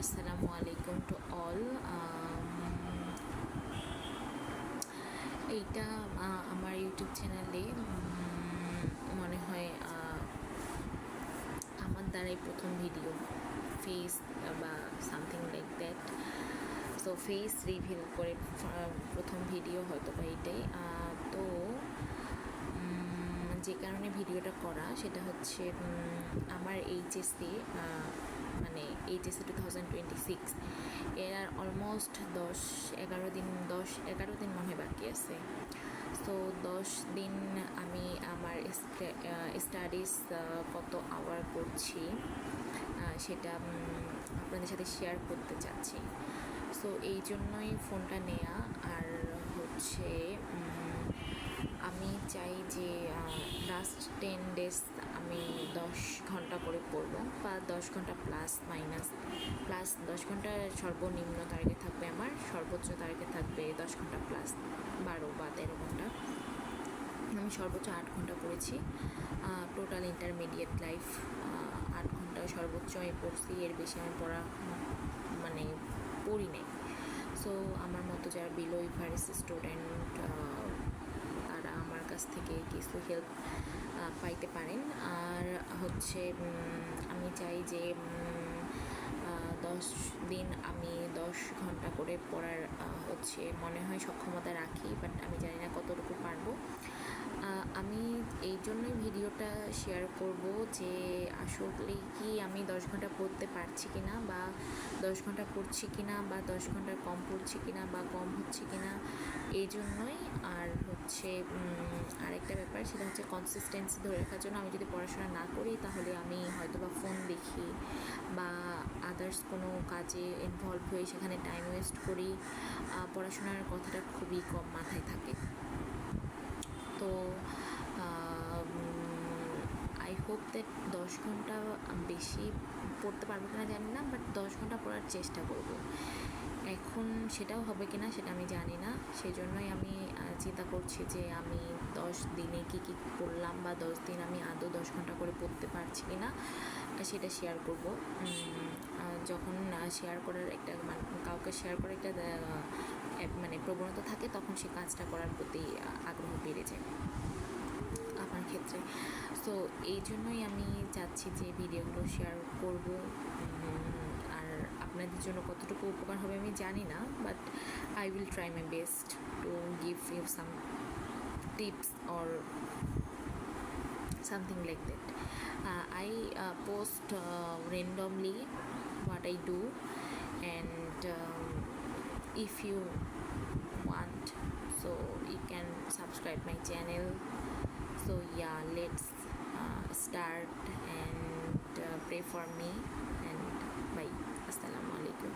Assalamu alaikum to all. এইটা আমার YouTube চ্যানেলে মনে হয় আমার দ্বারাই প্রথম ভিডিও, ফেস বা something like that. So face reveal করে প্রথম ভিডিও হয়তো বা এইটাই। তো যে কারণে ভিডিওটা করা সেটা হচ্ছে আমার এইচএসসি মানে এইচএসসি 2026 এর আর অলমোস্ট 10-11 দিন মনে হয় বাকি আছে। তো 10 দিন আমি আমার স্টাডিজ কত আওয়ার করছি সেটা আপনাদের সাথে শেয়ার করতে চাচ্ছি। সো এই জন্যই ফোনটা নেয়া। আর হচ্ছে আমি চাই যে লাস্ট 10 ডেজ আমি 10 ঘন্টা করে পড়বো, বা 10 ঘন্টা প্লাস 10 ঘন্টা সর্বনিম্ন টার্গেট থাকবে আমার, সর্বোচ্চ টার্গেট থাকবে 10 ঘন্টা প্লাস 12 বা 13 ঘন্টা। আমি সর্বোচ্চ 8 ঘন্টা পড়েছি। টোটাল ইন্টারমিডিয়েট লাইফ 8 ঘন্টা সর্বোচ্চ আমি পড়ছি, এর বেশি আমি পড়ি নাই। সো আমার মতো যারা বিলো এভারেজ স্টুডেন্ট তারা আমার কাছ থেকে কিছু হেল্প পাইতে পারেন। আর হচ্ছে আমি চাই যে 10 দিন আমি 10 ঘন্টা করে পড়ার হচ্ছে মনে হয় সক্ষমতা রাখি, বাট আমি জানি না কতটুকু পারবো। আমি এই জন্যই ভিডিওটা শেয়ার করব যে আসলে কি আমি 10 ঘন্টা পড়তে পারছি কি না, বা 10 ঘন্টা পড়ছি কি না, বা 10 ঘন্টার কম পড়ছি কি না, বা কম হচ্ছে কি না, এই জন্যই। আর হচ্ছে আরেকটা ব্যাপার, সেটা হচ্ছে কনসিস্টেন্সি ধরে রাখার জন্য আমি যদি পড়াশোনা না করি তাহলে আমি হয়তো বা ফোন দেখি বা আদার্স কোনো কাজে ইনভলভ হয়ে সেখানে টাইম ওয়েস্ট করি। পড়াশোনার কথাটা খুবই কম মাথায় থাকে। তো আই হোপ দ্যাট 10 ঘন্টা বেশি পড়তে পারবো কিনা জানি না, বাট 10 ঘন্টা পড়ার চেষ্টা করব। এখন সেটাও হবে কিনা সেটা আমি জানি না, সেই জন্যই আমি চিন্তা করছি যে আমি 10 দিনে কী পড়লাম, বা 10 দিন আমি আদৌ 10 ঘন্টা করে পড়তে পারছি কিনা সেটা শেয়ার করব। যখন শেয়ার করার একটা কাউকে শেয়ার করার একটা প্রবণতা থাকে, তখন সে কাজটা করার প্রতি আগ্রহ বেড়ে যায় আমার ক্ষেত্রে। সো এই জন্যই আমি চাচ্ছি যে ভিডিওগুলো শেয়ার করব। আর আপনাদের জন্য কতটুকু উপকার হবে আমি জানি না, but I will try my best to give you some tips or something like that. I post randomly what I do, and if you want, so you can subscribe my channel. So yeah, let's start, and pray for me, and bye. Assalamu alaikum.